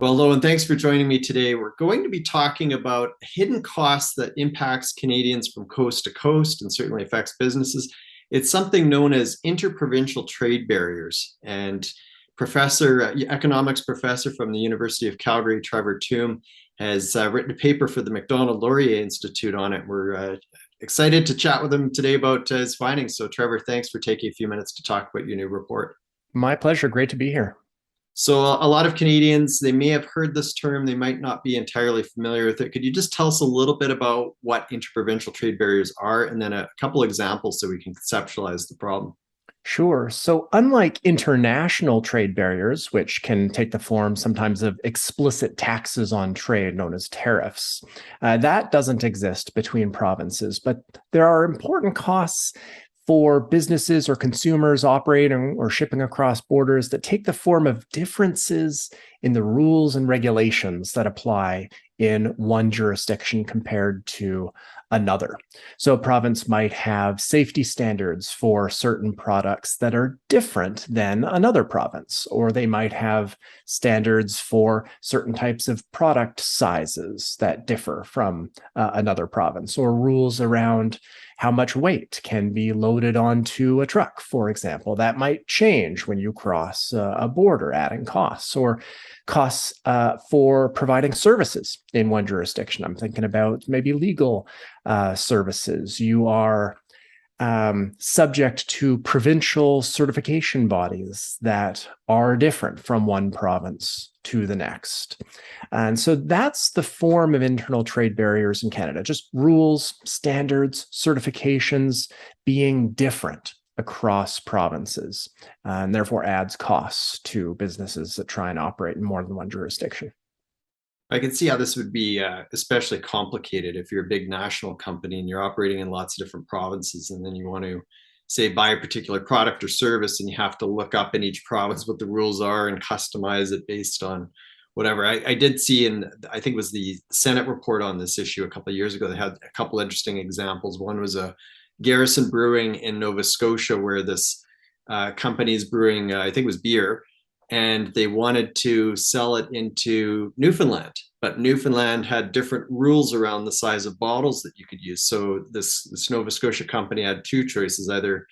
Well, hello, and thanks for joining me today. We're going to be talking about hidden costs that impacts Canadians from coast to coast and certainly affects businesses. It's something known as interprovincial trade barriers. And economics professor from the University of Calgary, Trevor Tombe, has written a paper for the MacDonald Laurier Institute on it. We're excited to chat with him today about his findings. So, Trevor, thanks for taking a few minutes to talk about your new report. My pleasure. Great to be here. So a lot of Canadians, they may have heard this term, they might not be entirely familiar with it. Could you just tell us a little bit about what interprovincial trade barriers are, and then a couple examples so we can conceptualize the problem? Sure. So, unlike international trade barriers, which can take the form sometimes of explicit taxes on trade known as tariffs, that doesn't exist between provinces. But there are important costs for businesses or consumers operating or shipping across borders that take the form of differences in the rules and regulations that apply in one jurisdiction compared to another. So a province might have safety standards for certain products that are different than another province, or they might have standards for certain types of product sizes that differ from another province, or rules around how much weight can be loaded onto a truck, for example. That might change when you cross a border, adding costs, or costs for providing services in one jurisdiction. I'm thinking about maybe legal services. You are subject to provincial certification bodies that are different from one province to the next. And so that's the form of internal trade barriers in Canada, just rules, standards, certifications being different across provinces, and therefore adds costs to businesses that try and operate in more than one jurisdiction. I can see how this would be especially complicated if you're a big national company and you're operating in lots of different provinces, and then you want to, say, buy a particular product or service, and you have to look up in each province what the rules are and customize it based on whatever. I did see I think it was the Senate report on this issue a couple of years ago. They had a couple interesting examples. One was a Garrison Brewing in Nova Scotia, where this company is brewing, I think it was beer, and they wanted to sell it into Newfoundland. But Newfoundland had different rules around the size of bottles that you could use. So this Nova Scotia company had two choices. Either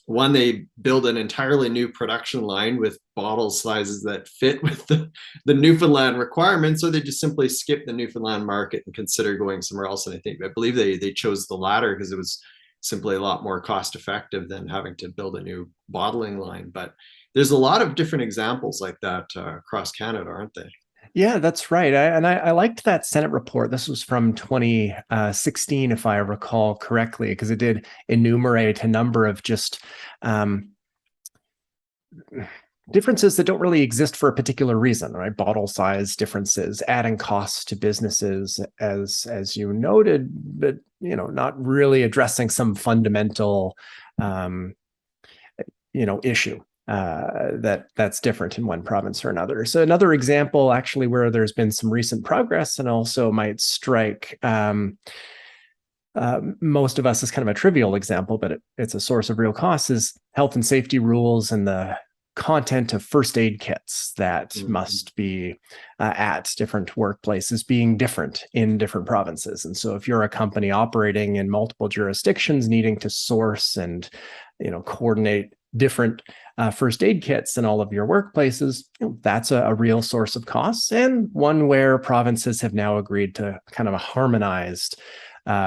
one, they build an entirely new production line with bottle sizes that fit with the Newfoundland requirements, or they just simply skip the Newfoundland market and consider going somewhere else. And I believe they chose the latter because it was simply a lot more cost effective than having to build a new bottling line. But there's a lot of different examples like that across Canada, aren't they? Yeah, that's right. I liked that Senate report. This was from 2016, if I recall correctly, because it did enumerate a number of just differences that don't really exist for a particular reason, right? Bottle size differences, adding costs to businesses, as you noted, but not really addressing some fundamental issue that's different in one province or another. So another example, actually, where there's been some recent progress and also might strike most of us as kind of a trivial example, but it's a source of real costs, is health and safety rules and the content of first aid kits that must be at different workplaces being different in different provinces. And so if you're a company operating in multiple jurisdictions, needing to source and coordinate different first aid kits in all of your workplaces, that's a real source of costs, and one where provinces have now agreed to kind of a harmonized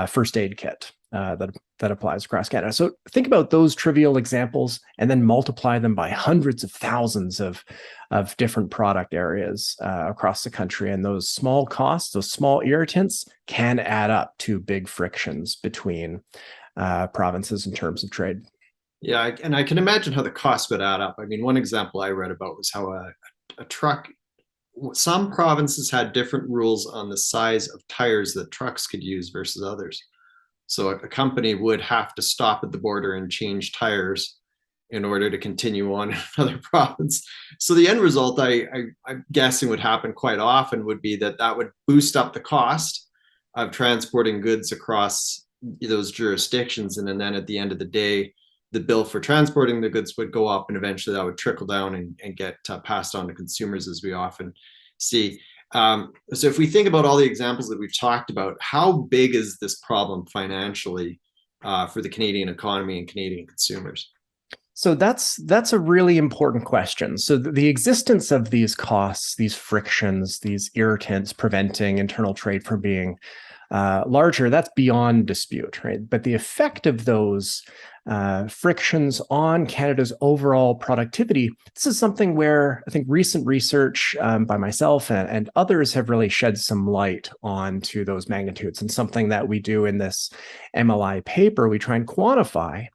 first aid kit that applies across Canada. So think about those trivial examples and then multiply them by hundreds of thousands of different product areas across the country. And those small costs, those small irritants, can add up to big frictions between provinces in terms of trade. Yeah, and I can imagine how the cost would add up. I mean, one example I read about was how a truck, some provinces had different rules on the size of tires that trucks could use versus others. So a company would have to stop at the border and change tires in order to continue on in another province. So the end result, I'm guessing, would happen quite often would be that would boost up the cost of transporting goods across those jurisdictions. And then at the end of the day, the bill for transporting the goods would go up, and eventually that would trickle down and get passed on to consumers, as we often See, so if we think about all the examples that we've talked about, how big is this problem financially for the Canadian economy and Canadian consumers? So that's a really important question. So the existence of these costs, these frictions, these irritants preventing internal trade from being larger, that's beyond dispute, right? But the effect of those frictions on Canada's overall productivity, this is something where I think recent research by myself and others have really shed some light onto those magnitudes, and something that we do in this MLI paper. We try and quantify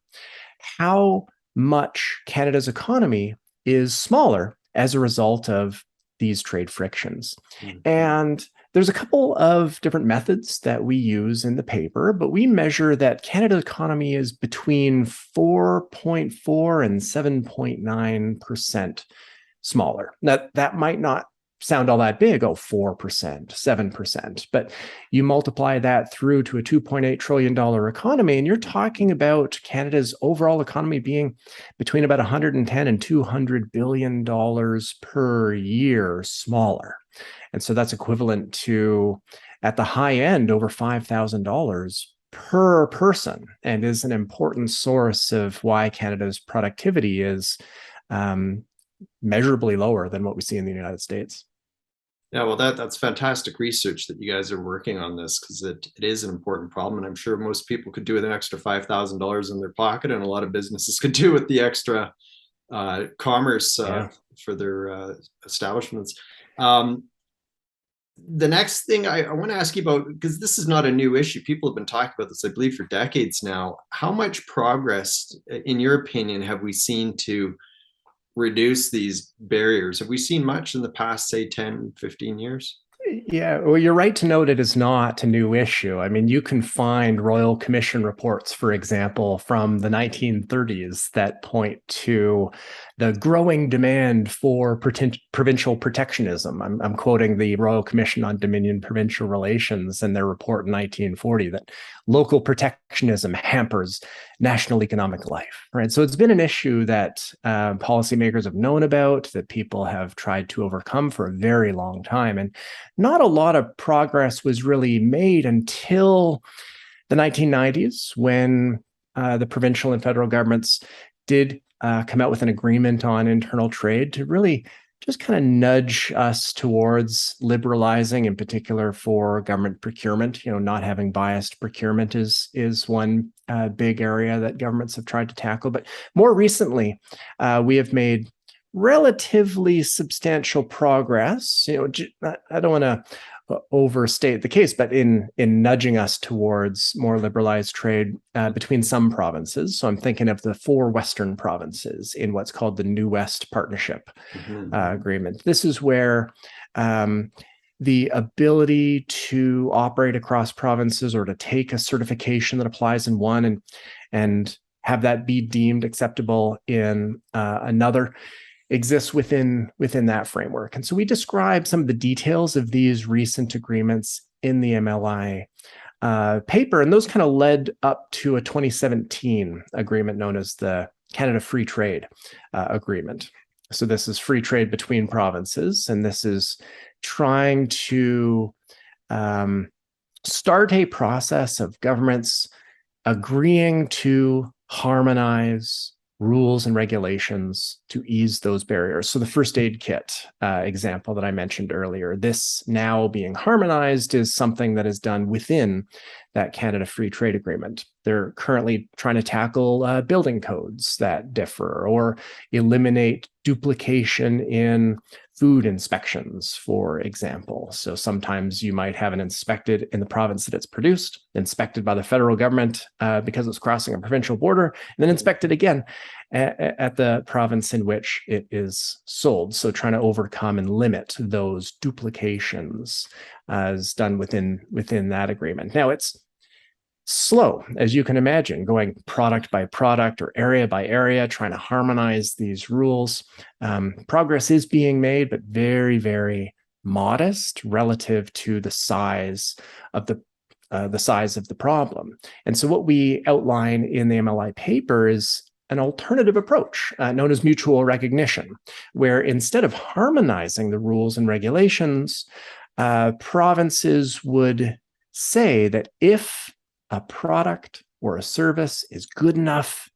how much Canada's economy is smaller as a result of these trade frictions. Mm-hmm. And there's a couple of different methods that we use in the paper, but we measure that Canada's economy is between 4.4 and 7.9% smaller. That might not sound all that big, 4%, 7%, but you multiply that through to a $2.8 trillion economy, and you're talking about Canada's overall economy being between about 110 and $200 billion per year smaller. And so that's equivalent to, at the high end, over $5,000 per person, and is an important source of why Canada's productivity is measurably lower than what we see in the United States. Yeah, well, that's fantastic research that you guys are working on this, because it is an important problem, and I'm sure most people could do with an extra $5,000 in their pocket, and a lot of businesses could do with the extra commerce for their establishments. The next thing I want to ask you about, because this is not a new issue, people have been talking about this, I believe, for decades now. How much progress, in your opinion, have we seen to reduce these barriers? Have we seen much in the past, say, 10, 15 years? Yeah, well, you're right to note it is not a new issue. I mean, you can find Royal Commission reports, for example, from the 1930s that point to the growing demand for provincial protectionism. I'm quoting the Royal Commission on Dominion-Provincial Relations and their report in 1940 that local protectionism hampers national economic life, right? So it's been an issue that policymakers have known about, that people have tried to overcome for a very long time. And not a lot of progress was really made until the 1990s, when the provincial and federal governments did come out with an agreement on internal trade to really just kind of nudge us towards liberalizing, in particular for government procurement. You know, not having biased procurement is one big area that governments have tried to tackle. But more recently, we have made relatively substantial progress. You know, I don't want to overstate the case, but in nudging us towards more liberalized trade between some provinces. So I'm thinking of the 4 Western provinces in what's called the New West Partnership Agreement. This is where the ability to operate across provinces, or to take a certification that applies in one and have that be deemed acceptable in another, exists within that framework. And so we describe some of the details of these recent agreements in the MLI paper, and those kind of led up to a 2017 agreement known as the Canada Free Trade Agreement. So this is free trade between provinces, and this is trying to start a process of governments agreeing to harmonize rules and regulations to ease those barriers. So the first aid kit example that I mentioned earlier, this now being harmonized is something that is done within that Canada Free Trade Agreement. They're currently trying to tackle building codes that differ, or eliminate duplication in food inspections, for example. So sometimes you might have an inspected in the province that it's produced, inspected by the federal government because it's crossing a provincial border, and then inspected again at the province in which it is sold. So trying to overcome and limit those duplications as done within that agreement. Now, it's slow, as you can imagine, going product by product or area by area, trying to harmonize these rules. Progress is being made, but very, very modest relative to the size of the problem. And so what we outline in the MLI paper is an alternative approach known as mutual recognition, where instead of harmonizing the rules and regulations, provinces would say that if a product or a service is good enough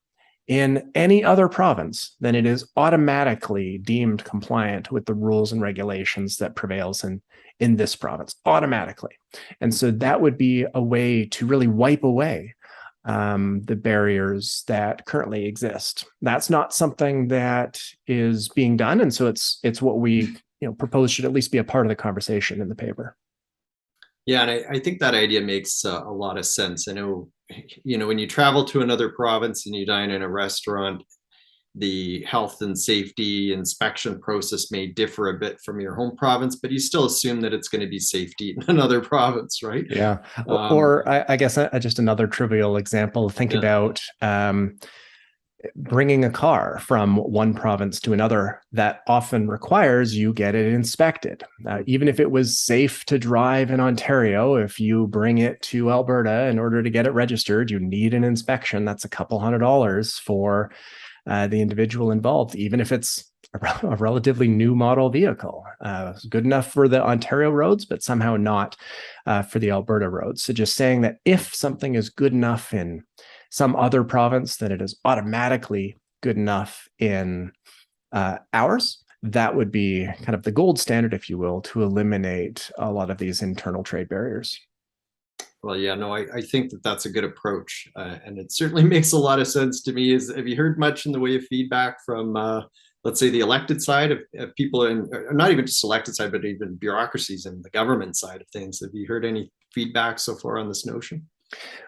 in any other province, then it is automatically deemed compliant with the rules and regulations that prevails in this province, automatically. And so that would be a way to really wipe away the barriers that currently exist. That's not something that is being done. And so it's what we propose should at least be a part of the conversation in the paper. Yeah, and I think that idea makes a lot of sense. I know, when you travel to another province and you dine in a restaurant, the health and safety inspection process may differ a bit from your home province, but you still assume that it's going to be safe to eat in another province, right? Yeah. Or I guess just another trivial example, think about bringing a car from one province to another. That often requires you get it inspected. Even if it was safe to drive in Ontario, if you bring it to Alberta in order to get it registered, you need an inspection. That's a couple $100 for the individual involved, even if it's a relatively new model vehicle. Good enough for the Ontario roads, but somehow not for the Alberta roads. So just saying that if something is good enough in some other province, then it is automatically good enough in ours. That would be kind of the gold standard, if you will, to eliminate a lot of these internal trade barriers. Well, yeah, no, I think that that's a good approach, and it certainly makes a lot of sense to me. Have you heard much in the way of feedback from, let's say, the elected side of people, and not even just elected side, but even bureaucracies and the government side of things? Have you heard any feedback so far on this notion?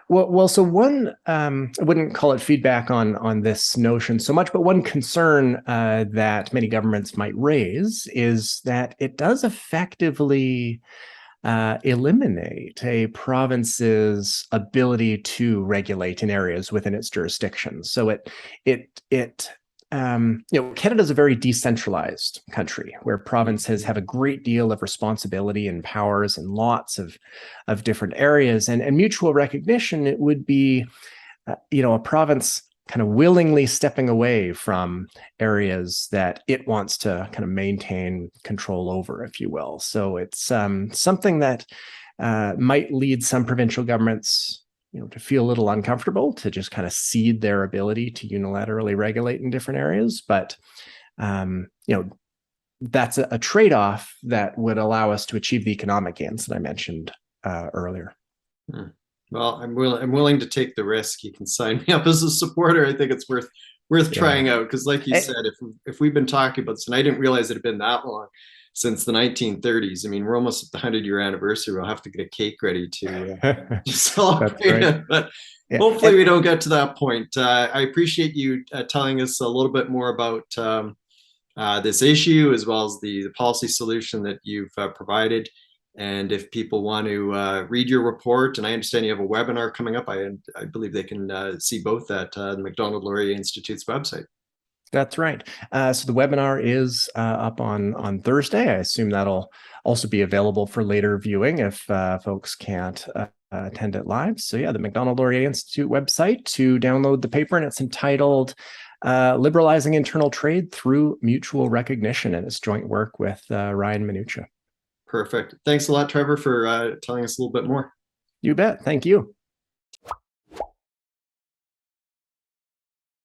Well, so one, I wouldn't call it feedback on this notion so much, but one concern that many governments might raise is that it does effectively eliminate a province's ability to regulate in areas within its jurisdiction. So Canada's a very decentralized country where provinces have a great deal of responsibility and powers in lots of different areas. And mutual recognition, it would be, a province kind of willingly stepping away from areas that it wants to kind of maintain control over, if you will. So it's something that might lead some provincial governments to feel a little uncomfortable, to just kind of cede their ability to unilaterally regulate in different areas. But, that's a trade-off that would allow us to achieve the economic gains that I mentioned earlier. Well, I'm willing to take the risk. You can sign me up as a supporter. I think it's worth trying out, because like you said, if we've been talking about this, and I didn't realize it had been that long, since the 1930s. I mean, we're almost at the 100-year anniversary. We'll have to get a cake ready to celebrate it. But hopefully we don't get to that point. I appreciate you telling us a little bit more about this issue, as well as the policy solution that you've provided. And if people want to read your report, and I understand you have a webinar coming up, I believe they can see both at the MacDonald Laurier Institute's website. That's right. So the webinar is up on Thursday. I assume that'll also be available for later viewing if folks can't attend it live. So yeah, the MacDonald Laurier Institute website to download the paper, and it's entitled Liberalizing Internal Trade Through Mutual Recognition, and it's joint work with Ryan Minucha. Perfect. Thanks a lot, Trevor, for telling us a little bit more. You bet. Thank you.